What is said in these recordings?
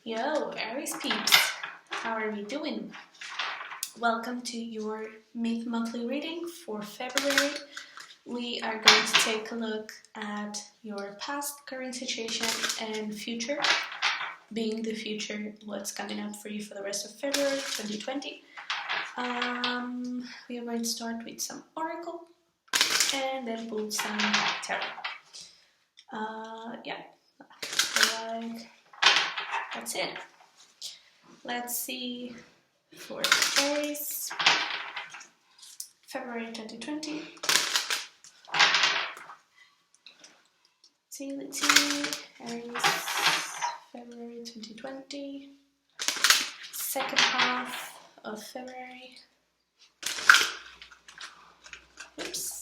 Yo, Aries peeps, how are we doing? Welcome to your Myth Monthly reading for February. We are going to take a look at your past, current situation, and future, being the future, what's coming up for you for the rest of February 2020. We are going to start with some oracle and then pull some tarot. That's it. Let's see for Aries, February 2020. Let's see, Aries, February 2020, second half of February. Oops.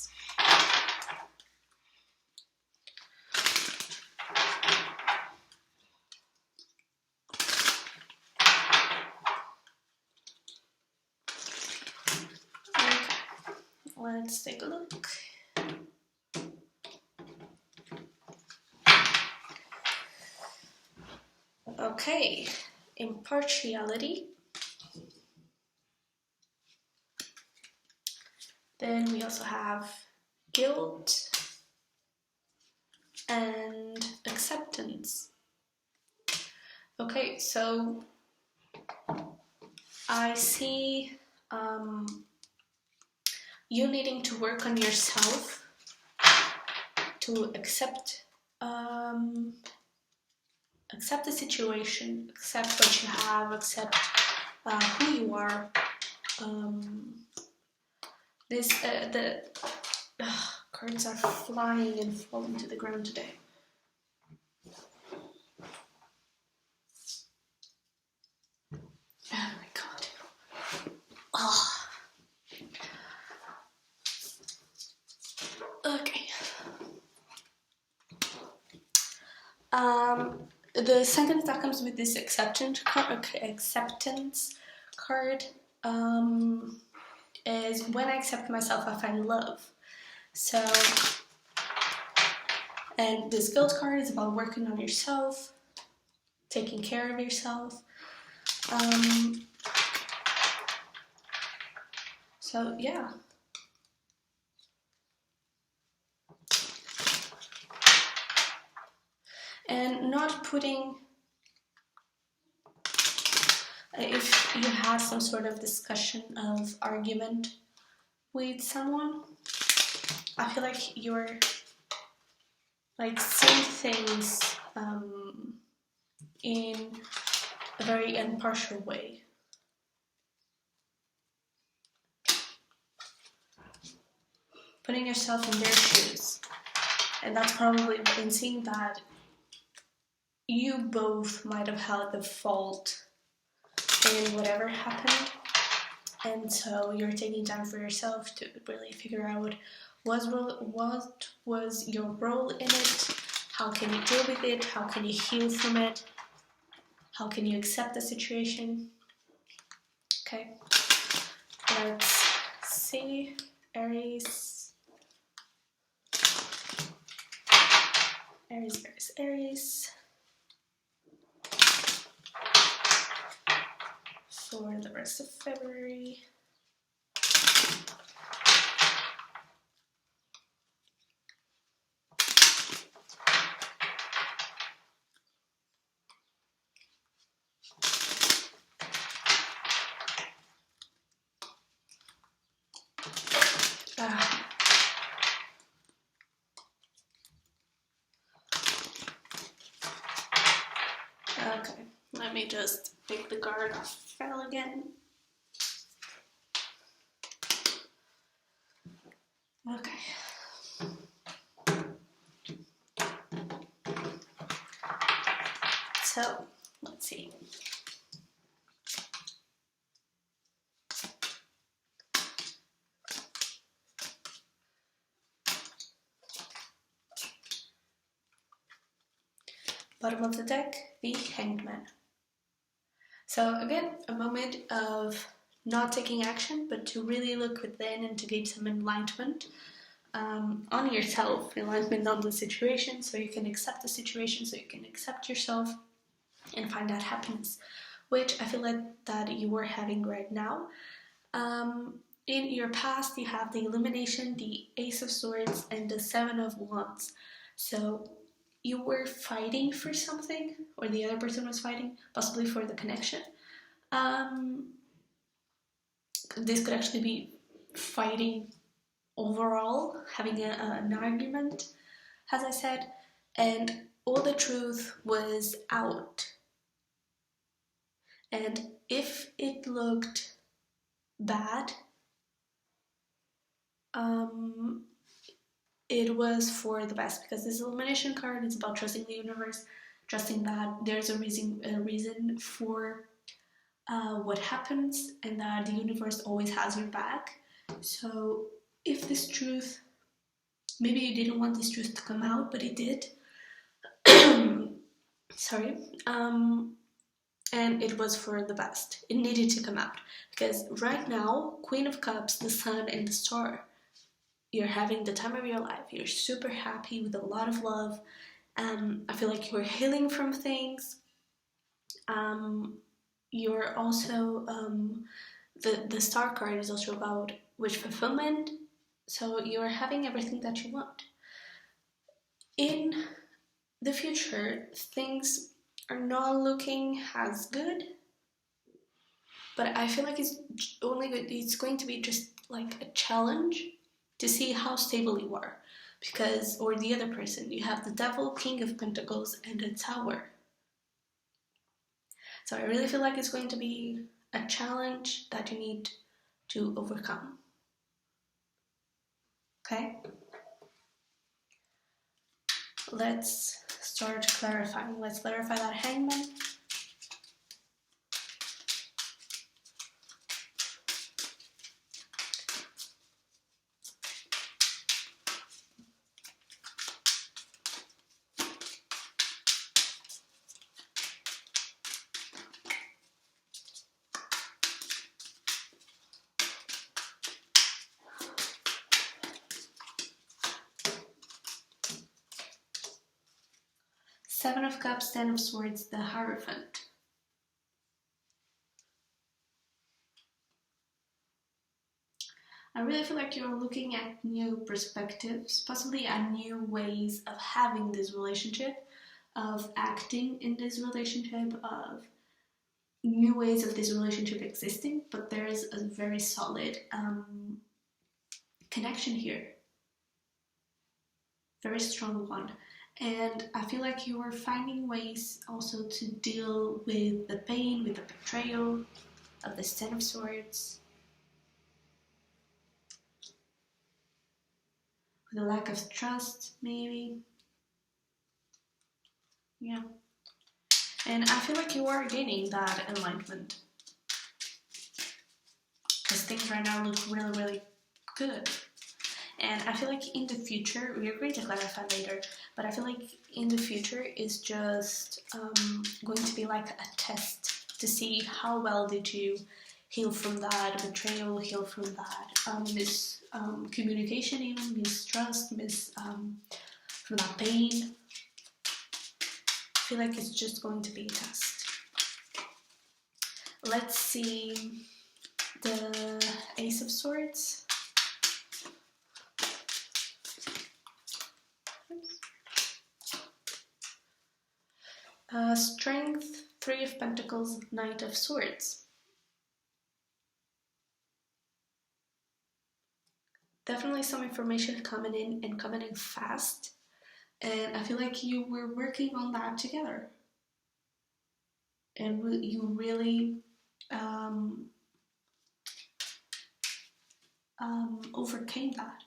Let's take a look. Okay, impartiality. Then we also have guilt and acceptance. Okay, so I see you needing to work on yourself to accept the situation, accept what you have, accept who you are. The cards are flying and falling to the ground today. Oh my god. Oh. Okay. The sentence that comes with this acceptance card is when I accept myself, I find love. So, and this guilt card is about working on yourself, taking care of yourself. So yeah. And not putting, if you had some sort of discussion of argument with someone, I feel like you're like seeing things in a very impartial way. Putting yourself in their shoes. And that's probably in seeing that you both might have had the fault in whatever happened, and so you're taking time for yourself to really figure out what was your role in it, how can you deal with it, how can you heal from it, how can you accept the situation. Okay, let's see, Aries. Aries. For the rest of February. Okay, let me just pick the card that fell again. Okay. So, let's see. Bottom of the deck, the Hanged Man. So again, a moment of not taking action, but to really look within and to gain some enlightenment on yourself, enlightenment on the situation, so you can accept the situation, so you can accept yourself, and find that happiness, which I feel like that you are having right now. In your past, you have the Illumination, the Ace of Swords, and the Seven of Wands. So you were fighting for something, or the other person was fighting, possibly for the connection. This could actually be fighting overall, having an argument, as I said, and all the truth was out. And if it looked bad, it was for the best, because this Illumination card is about trusting the universe, trusting that there's a reason for what happens, and that the universe always has your back. So if this truth, maybe you didn't want this truth to come out, but it did. Sorry. And it was for the best. It needed to come out, because right now, Queen of Cups, the Sun, and the Star, you're having the time of your life. You're super happy with a lot of love. I feel like you're healing from things. You're also, the Star card is also about wish fulfillment. So you're having everything that you want. In the future, things are not looking as good, but I feel like it's only good. It's going to be just like a challenge to see how stable you are, because, or the other person, you have the Devil, King of Pentacles, and the Tower. So I really feel like it's going to be a challenge that you need to overcome. Okay? Let's start clarifying. Let's clarify that Hangman. Seven of Cups, Ten of Swords, the Hierophant. I really feel like you're looking at new perspectives, possibly at new ways of having this relationship, of acting in this relationship, of new ways of this relationship existing, but there is a very solid connection here. Very strong one. And I feel like you are finding ways also to deal with the pain, with the betrayal of the Ten of Swords, with a lack of trust, maybe. Yeah. And I feel like you are gaining that enlightenment, because things right now look really, really good. And I feel like in the future, we are going to clarify later, but I feel like in the future is just going to be like a test to see how well did you heal from that betrayal, heal from that miscommunication, even mistrust, from that pain. I feel like it's just going to be a test. Let's see the Ace of Swords. Strength, Three of Pentacles, Knight of Swords. Definitely some information coming in, and coming in fast. And I feel like you were working on that together. And you really overcame that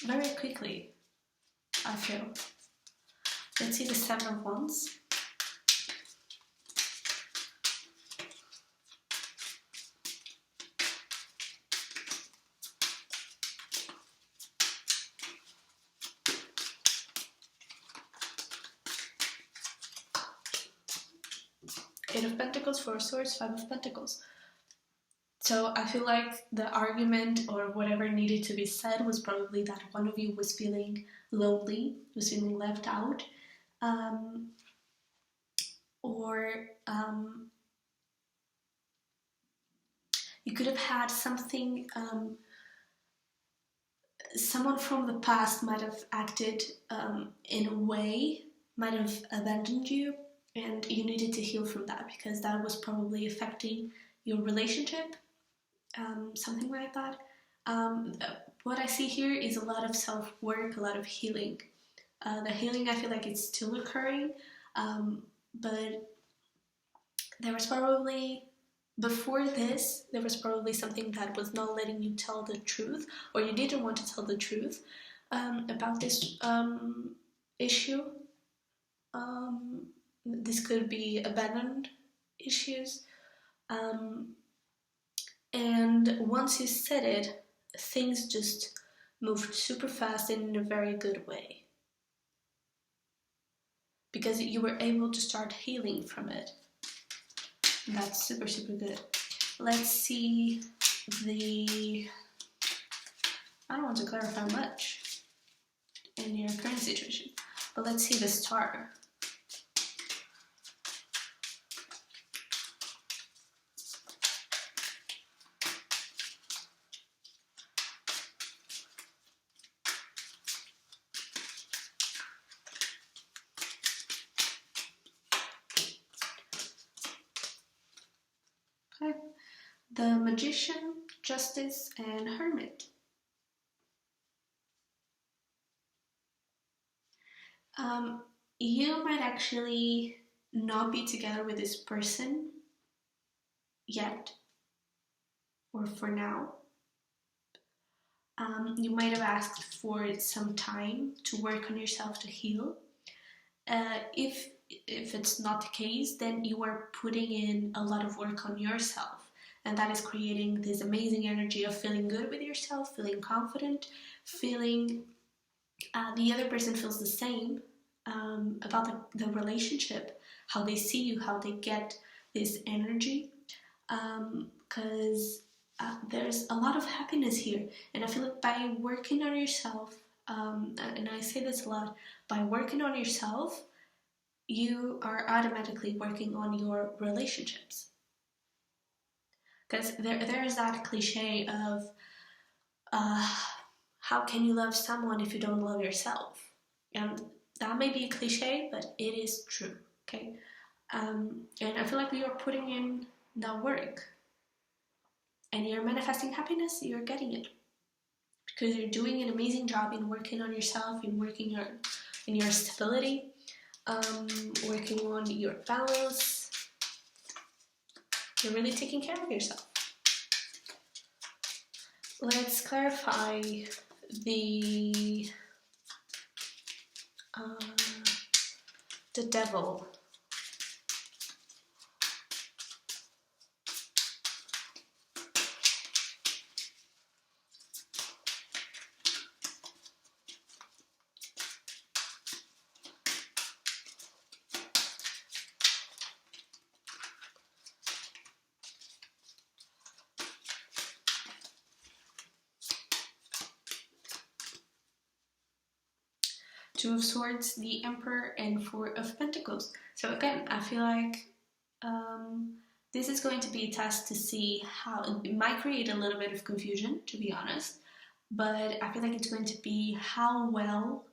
very quickly, I feel. Let's see the Seven of Wands. Eight of Pentacles, Four of Swords, Five of Pentacles. So I feel like the argument or whatever needed to be said was probably that one of you was feeling lonely, was feeling left out, or or you could have had something, someone from the past might have acted in a way, might have abandoned you, and you needed to heal from that because that was probably affecting your relationship, something like that. What I see here is a lot of self-work, a lot of healing. The healing, I feel like it's still occurring, but there was probably, before this, there was probably something that was not letting you tell the truth, or you didn't want to tell the truth about this issue. This could be abandoned issues. And once you said it, things just moved super fast and in a very good way. Because you were able to start healing from it. That's super, super good. Let's see the... I don't want to clarify much in your current situation, but let's see the star. Okay. The Magician, Justice, and Hermit. You might actually not be together with this person yet, or for now. You might have asked for some time to work on yourself to heal. If it's not the case, then you are putting in a lot of work on yourself, and that is creating this amazing energy of feeling good with yourself, feeling confident, feeling the other person feels the same about the relationship, how they see you, how they get this energy, because there's a lot of happiness here, and I feel like by working on yourself, and I say this a lot, by working on yourself, you are automatically working on your relationships. Because there is that cliche of how can you love someone if you don't love yourself? And that may be a cliche, but it is true, okay? And I feel like we are putting in the work, and you're manifesting happiness, you're getting it. Because you're doing an amazing job in working on yourself, in working in your stability, working on your balance. You're really taking care of yourself. Let's clarify the Devil. Two of Swords, the Emperor, and Four of Pentacles. So again, I feel like this is going to be a test to see how, it might create a little bit of confusion, to be honest, but I feel like it's going to be how well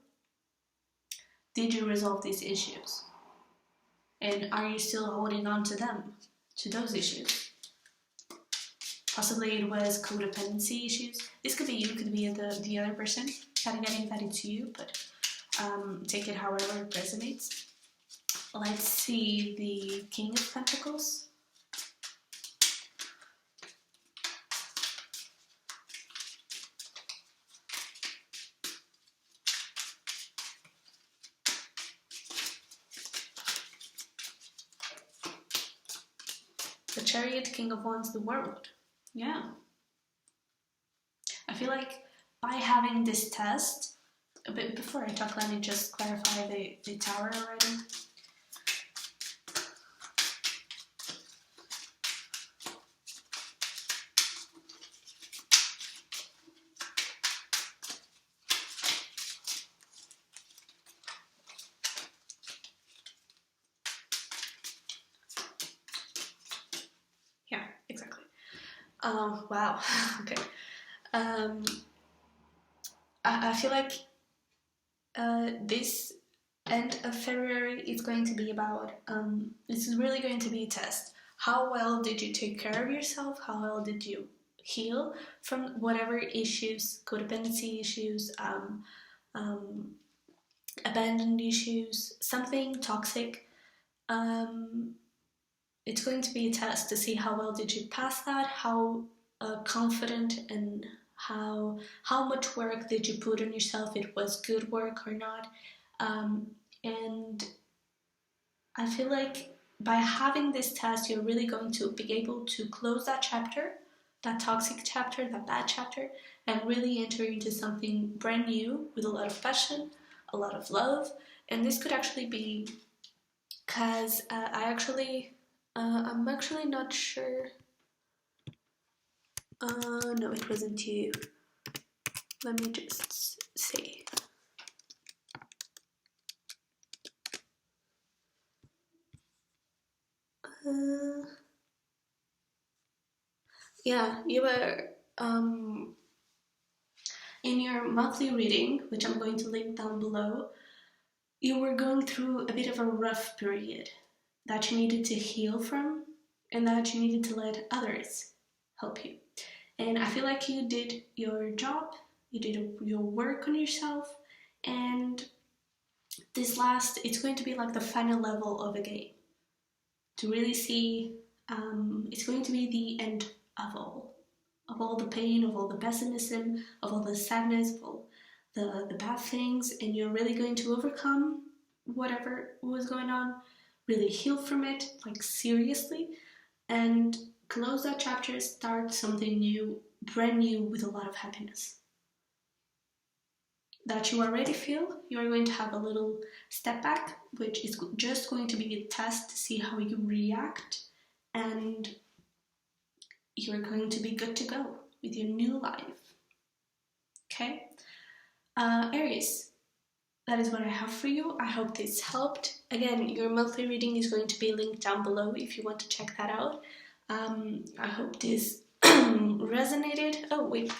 did you resolve these issues? And are you still holding on to them, to those issues? Possibly it was codependency issues. This could be you, could be the other person. Kind of getting that it's you, but take it however it resonates. Let's see the King of Pentacles. The Chariot, King of Wands, the World. Yeah. I feel like by having this test, but before I talk, let me just clarify the Tower already. Wow. Okay. I feel like this end of February is going to be about, this is really going to be a test. How well did you take care of yourself? How well did you heal from whatever issues, codependency issues, abandoned issues, something toxic? It's going to be a test to see how well did you pass that, how confident and how much work did you put on yourself, it was good work or not. And I feel like by having this test, you're really going to be able to close that chapter, that toxic chapter, that bad chapter, and really enter into something brand new with a lot of passion, a lot of love. And this could actually be, because I'm actually not sure. No, it wasn't you. Let me just see. Yeah, you were in your monthly reading, which I'm going to link down below. You were going through a bit of a rough period that you needed to heal from, and that you needed to let others help you. And I feel like you did your job, you did your work on yourself, and it's going to be like the final level of a game. To really see, it's going to be the end of all the pain, of all the pessimism, of all the sadness, of all the bad things, and you're really going to overcome whatever was going on, really heal from it, like seriously, and close that chapter, start something new, brand new, with a lot of happiness. That you already feel, you are going to have a little step back, which is just going to be a test to see how you react, and you're going to be good to go with your new life. Okay? Aries, that is what I have for you. I hope this helped. Again, your monthly reading is going to be linked down below if you want to check that out. I hope this resonated. Oh, wait.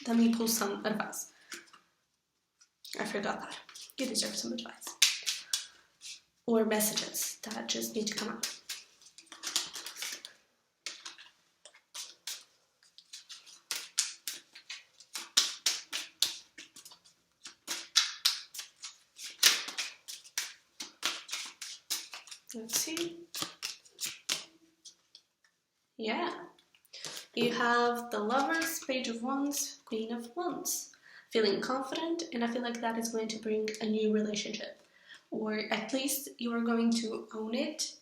Let me pull some advice. I forgot that. You deserve some advice. Or messages that just need to come out. Let's see. Yeah. You have the Lovers, Page of Wands, Queen of Wands. Feeling confident, and I feel like that is going to bring a new relationship. Or at least you are going to own it,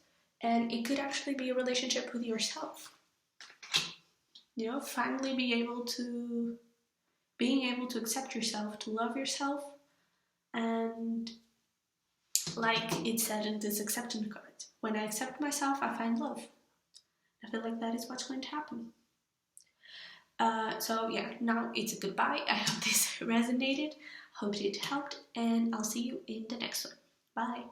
and it could actually be a relationship with yourself. You know, finally being able to accept yourself, to love yourself, and like it said in this acceptance card, when I accept myself, I find love. I feel like that is what's going to happen. So yeah, now it's a goodbye. I hope this resonated, hope it helped, and I'll see you in the next one. Bye.